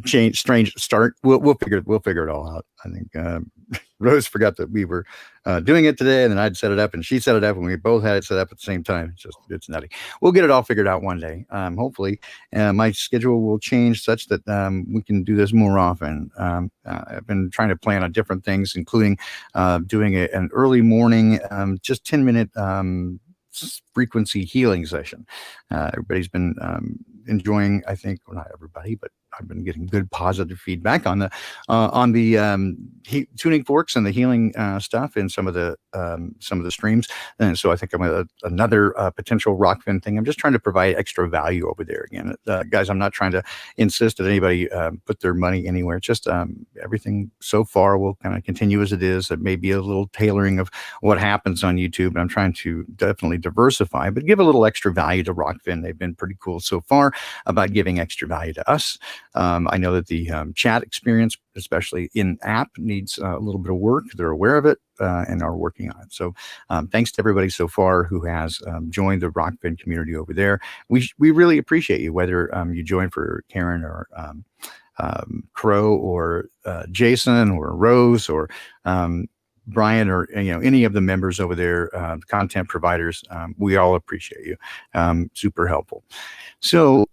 A: strange start. We'll figure it all out. I think Rose forgot that we were doing it today, and then I'd set it up and she set it up, and we both had it set up at the same time. It's nutty. We'll get it all figured out one day. Hopefully my schedule will change such that we can do this more often. I've been trying to plan on different things, including doing an early morning, just 10-minute frequency healing session. Everybody's been enjoying, I think, well, not everybody, but I've been getting good positive feedback on the tuning forks and the healing stuff in some of the streams. And so I think I'm another potential Rockfin thing. I'm just trying to provide extra value over there. Again, guys, I'm not trying to insist that anybody put their money anywhere. Just everything so far will kind of continue as it is. It may be a little tailoring of what happens on YouTube, and I'm trying to definitely diversify, but give a little extra value to Rockfin. They've been pretty cool so far about giving extra value to us. I know that the chat experience, especially in app, needs a little bit of work. They're aware of it and are working on it. So thanks to everybody so far who has joined the Rockfin community over there. We really appreciate you, whether you join for Karen or Crow or Jason or Rose or Brian or any of the members over there, content providers. We all appreciate you. Super helpful. So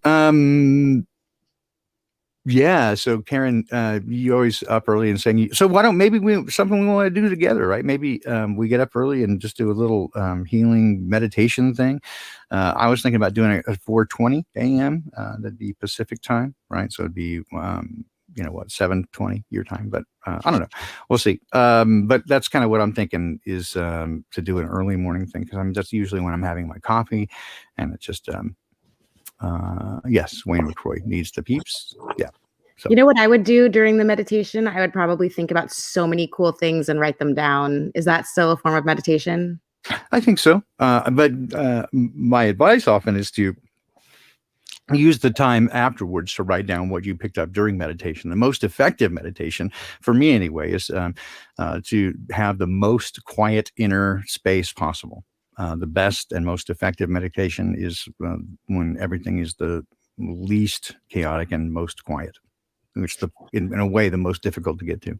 A: yeah, so Karen, you always up early and saying, so why don't maybe something we want to do together, right? Maybe we get up early and just do a little healing meditation thing. I was thinking about doing it at 4:20 a.m. That'd be Pacific time, right? So it'd be 7:20 your time, but I don't know. We'll see. But that's kind of what I'm thinking is to do an early morning thing, because that's usually when I'm having my coffee, and it's just yes, Wayne McCroy needs the peeps. Yeah. So
D: You know what I would do during the meditation? I would probably think about so many cool things and write them down. Is that still a form of meditation?
A: I think so. But my advice often is to use the time afterwards to write down what you picked up during meditation. The most effective meditation, for me anyway, is to have the most quiet inner space possible. The best and most effective meditation is when everything is the least chaotic and most quiet, which in a way the most difficult to get to.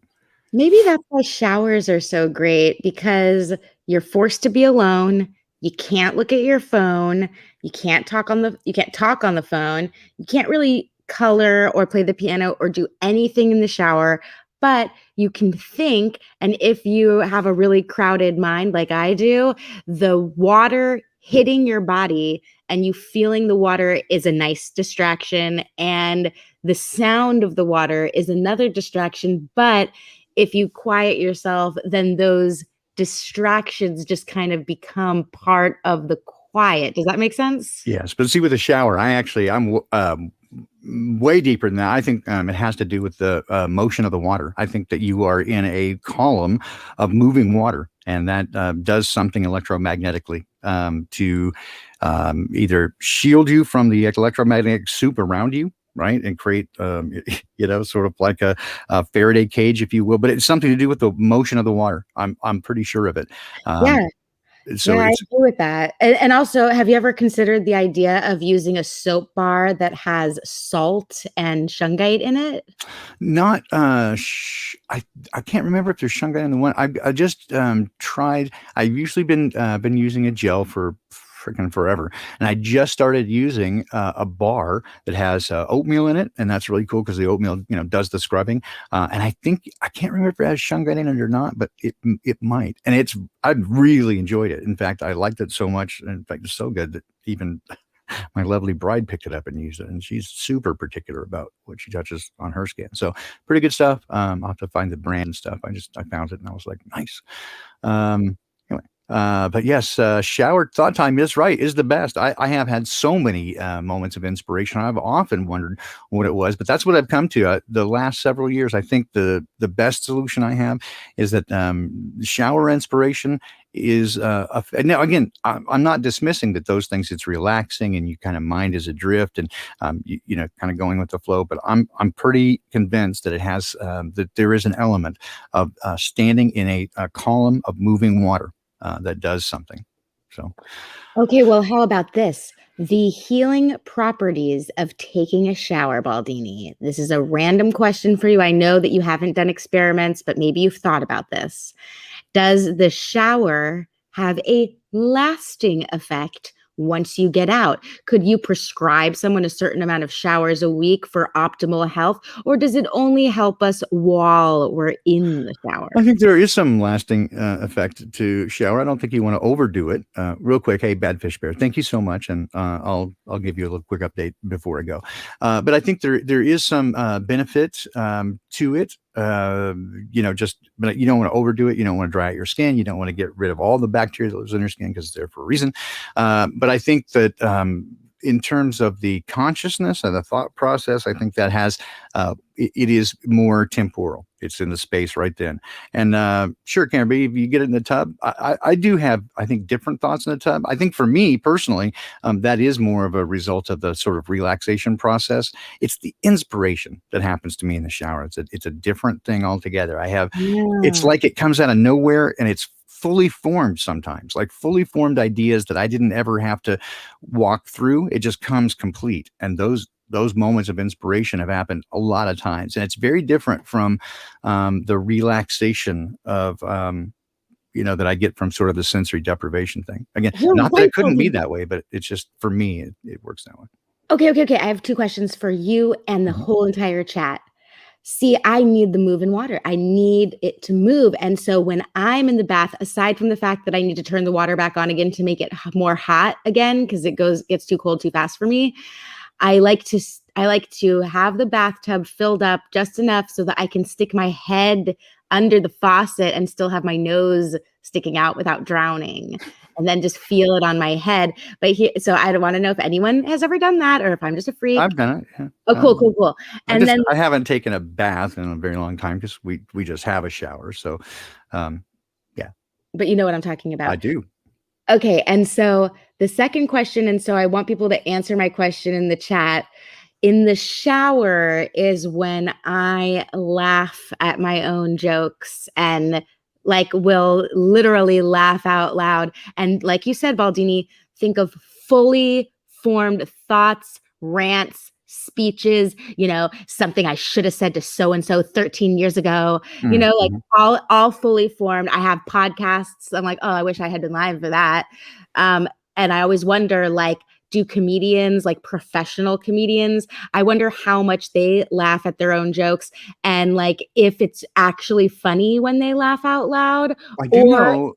D: Maybe that's why showers are so great because you're forced to be alone. You can't look at your phone. You can't talk on the phone. You can't really color or play the piano or do anything in the shower, but you can think. And if you have a really crowded mind like I do, the water hitting your body and you feeling the water is a nice distraction. And the sound of the water is another distraction. But if you quiet yourself, then those distractions just kind of become part of the quiet. Does that make sense?
A: Yes, but see, with a shower, I'm way deeper than that. I think it has to do with the motion of the water. I think that you are in a column of moving water, and that does something electromagnetically to either shield you from the electromagnetic soup around you, right, and create sort of like a Faraday cage, if you will. But it's something to do with the motion of the water. I'm pretty sure of it.
D: Yeah.
A: So
D: Yeah, I
A: it's
D: agree with that. And also, have you ever considered the idea of using a soap bar that has salt and shungite in it?
A: not I can't remember if there's shungite in the one. I just tried. I've usually been using a gel for freaking forever, and I just started using a bar that has oatmeal in it, and that's really cool because the oatmeal does the scrubbing. And I can't remember if it has shungite in it or not, but it might. And I've really enjoyed it. In fact, I liked it so much. In fact, it's so good that even my lovely bride picked it up and used it, and she's super particular about what she touches on her skin. So pretty good stuff. I'll have to find the brand and stuff. I found it and I was like, nice. Anyway, but yes, shower thought time is the best. I have had so many moments of inspiration. I've often wondered what it was, but that's what I've come to. The last several years, I think the best solution I have is that shower inspiration is now again, I'm not dismissing that those things, it's relaxing and you kind of mind is adrift and kind of going with the flow, but I'm pretty convinced that it has that there is an element of standing in a column of moving water that does something. So
D: Okay, well, how about this? The healing properties of taking a shower, Baldini. This is a random question for you. I know that you haven't done experiments, but maybe you've thought about this. Does the shower have a lasting effect once you get out? Could you prescribe someone a certain amount of showers a week for optimal health, or does it only help us while we're in the shower?
A: I think there is some lasting effect to shower. I don't think you want to overdo it. Real quick, hey, Bad Fish Bear, thank you so much, and I'll give you a little quick update before I go. But I think there is some benefit to it. But you don't want to overdo it. You don't want to dry out your skin. You don't want to get rid of all the bacteria that lives in your skin because it's there for a reason. But I think that in terms of the consciousness and the thought process, I think that has it is more temporal. It's in the space right then. And sure, can be if you get it in the tub. I do have, I think, different thoughts in the tub. I think for me personally, that is more of a result of the sort of relaxation process. It's the inspiration that happens to me in the shower. It's a different thing altogether. It's like it comes out of nowhere and it's fully formed sometimes, like fully formed ideas that I didn't ever have to walk through. It just comes complete. And those moments of inspiration have happened a lot of times. And it's very different from the relaxation of, that I get from sort of the sensory deprivation thing. Again, not that it couldn't be that way, but it's just, for me, it works that way.
D: Okay. I have two questions for you and the whole entire chat. See, I need the move in water. I need it to move. And so when I'm in the bath, aside from the fact that I need to turn the water back on again to make it more hot again, because it gets too cold too fast for me, I like to have the bathtub filled up just enough so that I can stick my head under the faucet and still have my nose sticking out without drowning. and then just feel it on my head. But so I want to know if anyone has ever done that or if I'm just a freak.
A: I've done it. Yeah.
D: Oh, cool. And then
A: I haven't taken a bath in a very long time because we just have a shower. So, yeah.
D: But you know what I'm talking about.
A: I do.
D: Okay. And so the second question, and so I want people to answer my question in the chat. In the shower is when I laugh at my own jokes and like will literally laugh out loud. And like you said, Baldini, think of fully formed thoughts, rants, speeches, something I should have said to so-and-so 13 years ago, like all fully formed. I have podcasts. I'm like, oh, I wish I had been live for that. And I always wonder, like, do comedians, like professional comedians, I wonder how much they laugh at their own jokes and like if it's actually funny when they laugh out loud.
A: I do know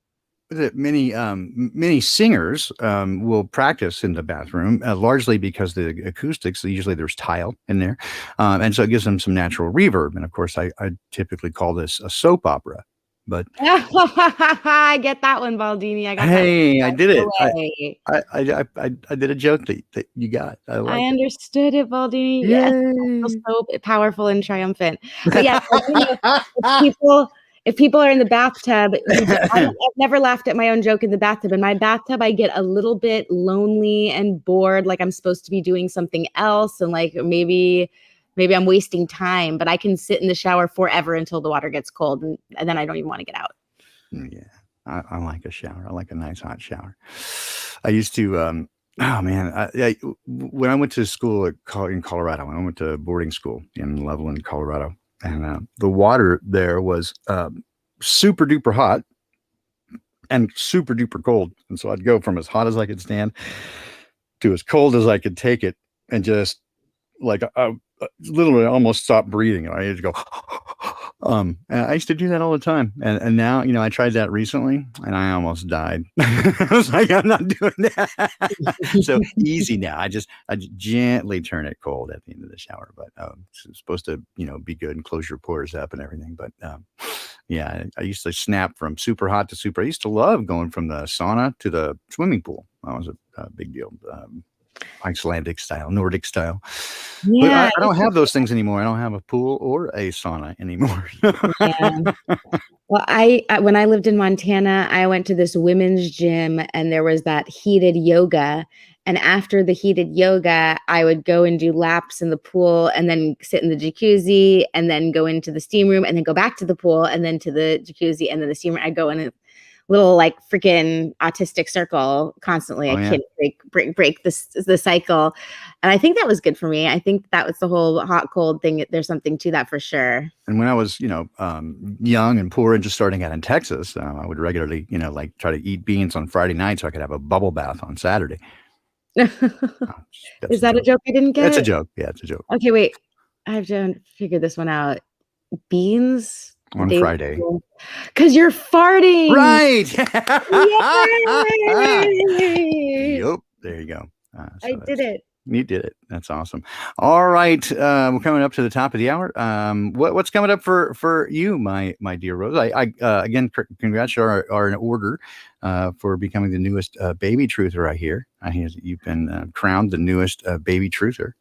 A: that many singers will practice in the bathroom, largely because the acoustics, usually there's tile in there. And so it gives them some natural reverb. And of course, I typically call this a soap opera. But
D: I get that one, Baldini. I got
A: hey,
D: that.
A: I did it. I did a joke that you got.
D: I understood it, Baldini.
A: Yay.
D: Yes, so powerful and triumphant. But yeah, if people are in the bathtub, I've never laughed at my own joke in the bathtub. In my bathtub, I get a little bit lonely and bored, like I'm supposed to be doing something else, and like maybe I'm wasting time, but I can sit in the shower forever until the water gets cold, and then I don't even want to get out.
A: Yeah, I like a shower. I like a nice hot shower. I used to, when I went to school in Colorado, when I went to boarding school in Loveland, Colorado, and the water there was super duper hot and super duper cold. And so I'd go from as hot as I could stand to as cold as I could take it, and just like literally almost stop breathing. I had to go, and I used to do that all the time. And now, I tried that recently and I almost died. I was like, I'm not doing that. So easy now. I gently turn it cold at the end of the shower, but it's supposed to, be good and close your pores up and everything. But yeah, I used to snap from super hot to super. I used to love going from the sauna to the swimming pool. That was a big deal. Icelandic style, Nordic style.
D: Yeah,
A: but I don't have those things anymore. I don't have a pool or a sauna anymore.
D: Yeah. Well, when I lived in Montana, I went to this women's gym and there was that heated yoga. And after the heated yoga, I would go and do laps in the pool and then sit in the jacuzzi and then go into the steam room and then go back to the pool and then to the jacuzzi and then the steam room. I'd go in a little like freaking autistic circle constantly. I can't break the cycle. And I think that was good for me. I think that was the whole hot cold thing. There's something to that for sure.
A: And when I was, young and poor and just starting out in Texas, I would regularly, like try to eat beans on Friday night so I could have a bubble bath on Saturday.
D: Is that a joke I didn't get?
A: It's a joke. Yeah, it's a joke.
D: Okay, wait. I have to figure this one out. Beans
A: on Friday.
D: Because you're farting.
A: Right. Yep. There you go.
D: I did it.
A: You did it. That's awesome. All right. We're coming up to the top of the hour. What's coming up for you, my dear Rose? I again, congrats are in order for becoming the newest baby truther. I hear you've been crowned the newest baby truther.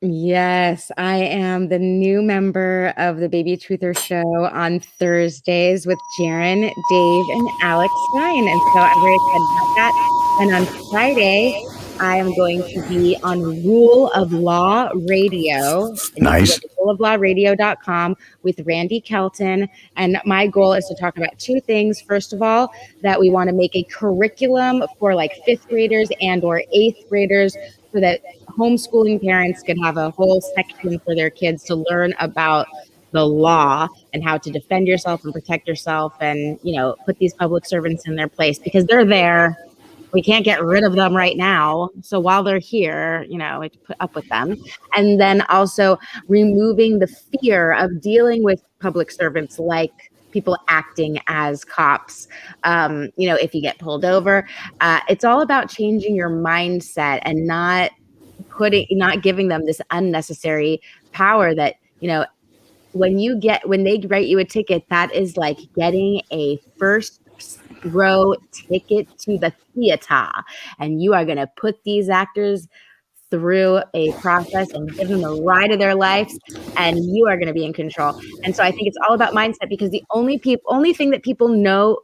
D: Yes, I am the new member of the Baby Truther Show on Thursdays with Jaren, Dave, and Alex Stein. And so I'm very excited about that. And on Friday, I am going to be on Rule of Law Radio.
A: Nice.
D: ruleoflawradio.com with Randy Kelton. And my goal is to talk about two things. First of all, that we want to make a curriculum for like 5th graders and or 8th graders so that homeschooling parents can have a whole section for their kids to learn about the law and how to defend yourself and protect yourself and, put these public servants in their place because they're there. We can't get rid of them right now. So while they're here, we have to put up with them. And then also removing the fear of dealing with public servants like people acting as cops. If you get pulled over, it's all about changing your mindset and not giving them this unnecessary power that, when they write you a ticket, that is like getting a first row ticket to the theater. And you are going to put these actors through a process and give them the ride of their lives, and you are going to be in control. And so I think it's all about mindset, because the only thing that people know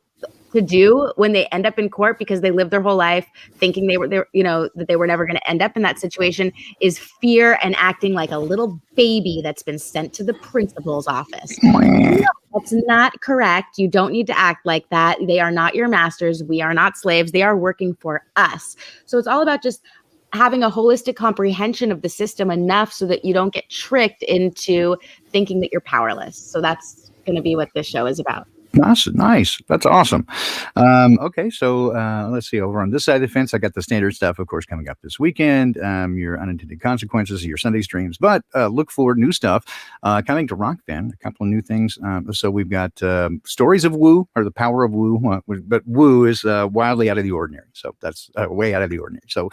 D: to do when they end up in court, because they lived their whole life thinking they were there, that they were never going to end up in that situation, is fear and acting like a little baby that's been sent to the principal's office. No, that's not correct. You don't need to act like that. They are not your masters. We are not slaves. They are working for us. So it's all about just having a holistic comprehension of the system enough so that you don't get tricked into thinking that you're powerless. So that's going to be what this show is about.
A: Nice. That's awesome. Okay, so let's see. Over on this side of the fence, I got the standard stuff, of course, coming up this weekend. Your unintended consequences of your Sunday streams, but look for new stuff coming to Rockfin. A couple of new things. So we've got stories of Woo, or the power of Woo, but Woo is wildly out of the ordinary. So that's way out of the ordinary. So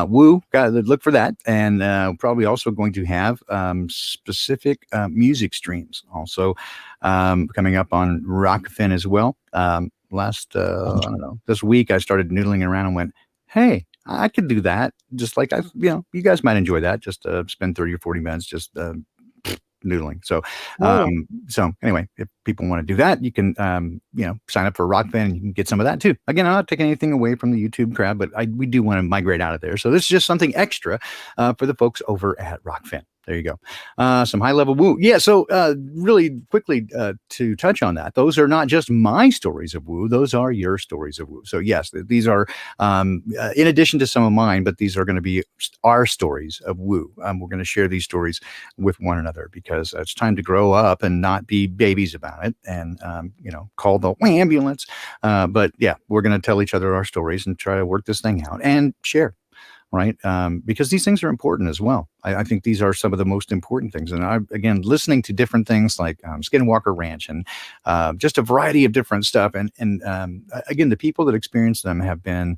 A: Woo, look for that, and probably also going to have specific music streams also coming up on Rockfin as well. I don't know, this week I started noodling around and went, hey, I could do that. Just like you guys might enjoy that. Just spend 30 or 40 minutes just noodling. So, so anyway, if people want to do that, you can, sign up for Rockfin and you can get some of that too. Again, I'm not taking anything away from the YouTube crowd, but we do want to migrate out of there. So this is just something extra for the folks over at Rockfin. There you go. Some high level Woo. Yeah. So really quickly to touch on that, those are not just my stories of Woo. Those are your stories of Woo. So yes, these are in addition to some of mine, but these are going to be our stories of Woo. We're going to share these stories with one another because it's time to grow up and not be babies about it and, call the ambulance. But yeah, we're going to tell each other our stories and try to work this thing out and share. Right. Because these things are important as well. I think these are some of the most important things. And again, listening to different things like Skinwalker Ranch and just a variety of different stuff. And again, the people that experience them have been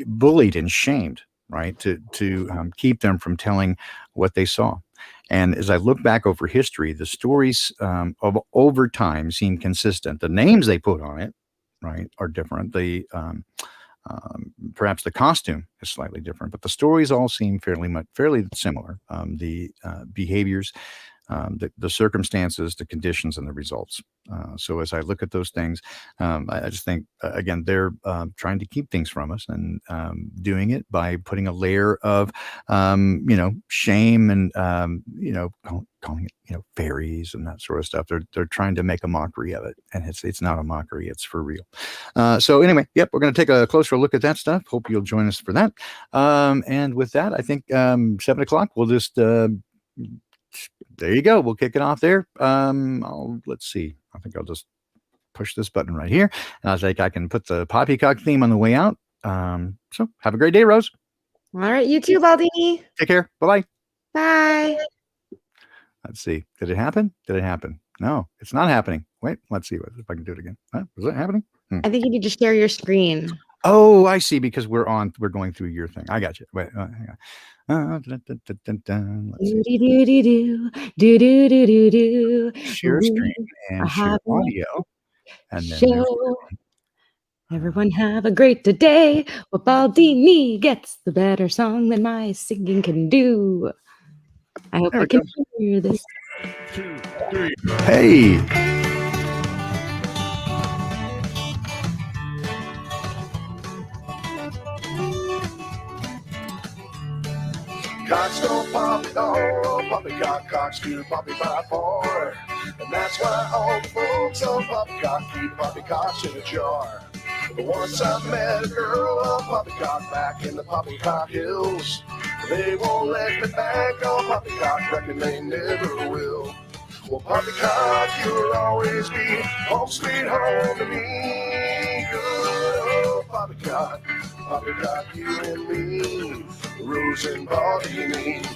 A: bullied and shamed, right, to keep them from telling what they saw. And as I look back over history, the stories of over time seem consistent. The names they put on it, right, are different. Perhaps the costume is slightly different, but the stories all seem fairly similar. The behaviors, the circumstances, the conditions, and the results. So as I look at those things, I just think, again, they're trying to keep things from us and doing it by putting a layer of, shame and, calling it, fairies and that sort of stuff. They're trying to make a mockery of it, and it's not a mockery. It's for real. So anyway, yep, we're going to take a closer look at that stuff. Hope you'll join us for that. And with that, I think 7:00, we'll just, there you go. We'll kick it off there. Let's see. I think I'll just push this button right here. And I think I can put the Poppycock theme on the way out. So have a great day, Rose.
D: All right. You too, Baldini.
A: Take care. Bye-bye.
D: Bye.
A: Let's see. Did it happen? No, it's not happening. Wait, let's see if I can do it again. Is that happening?
D: I think you need to share your screen.
A: Oh, I see. Because we're going through your thing. I got you. Wait, hang on. Share screen and share audio. And then
D: everyone have a great day. Well, Baldini gets the better song than my singing can do. I hope I can hear this.
B: 2, 3.
A: Hey.
C: Cocks don't poppy, oh, poppycock, cocks do poppy by 4. And that's why all the folks on Poppycock keep poppycocks in a jar. But once I met a girl on Poppycock back in the Poppycock Hills. They won't let me back on Poppycock, reckon they never will. Well, Poppycock, you'll always be home sweet home to me. Good old Poppycock, Poppycock, you and me, Rose and Baldini.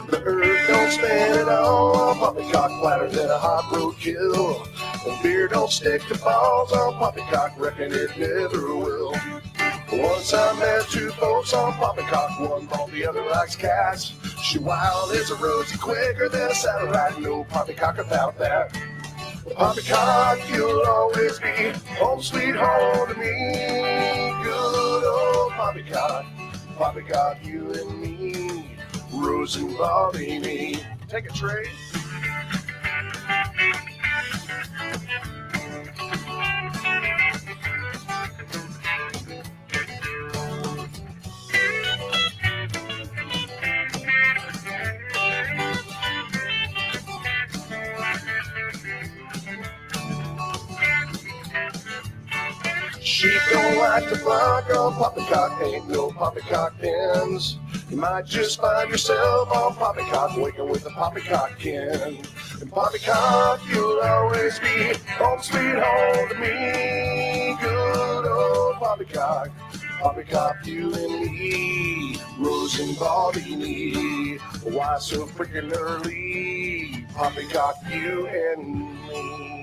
C: The earth don't spin at all on Poppycock, flatter than a hot roadkill. And beer don't stick to balls on Poppycock, reckon it never will. Once I met two folks on Poppycock, one bald, the other likes cats. She wild as a rosy, quicker than a satellite, no Poppycock about that. Poppycock, you'll always be home sweet home to me. Good old Poppycock, Poppycock, you and me, Rose and Baldini. Take a tray. She don't like to block on Poppycock, ain't no Poppycock pins. You might just find yourself on Poppycock, waking with a Poppycock kin. And Poppycock, you'll always be home sweet home to me. Good old Poppycock, Poppycock, you and me, Rose and Baldini. Why so freaking early? Poppycock, you and me.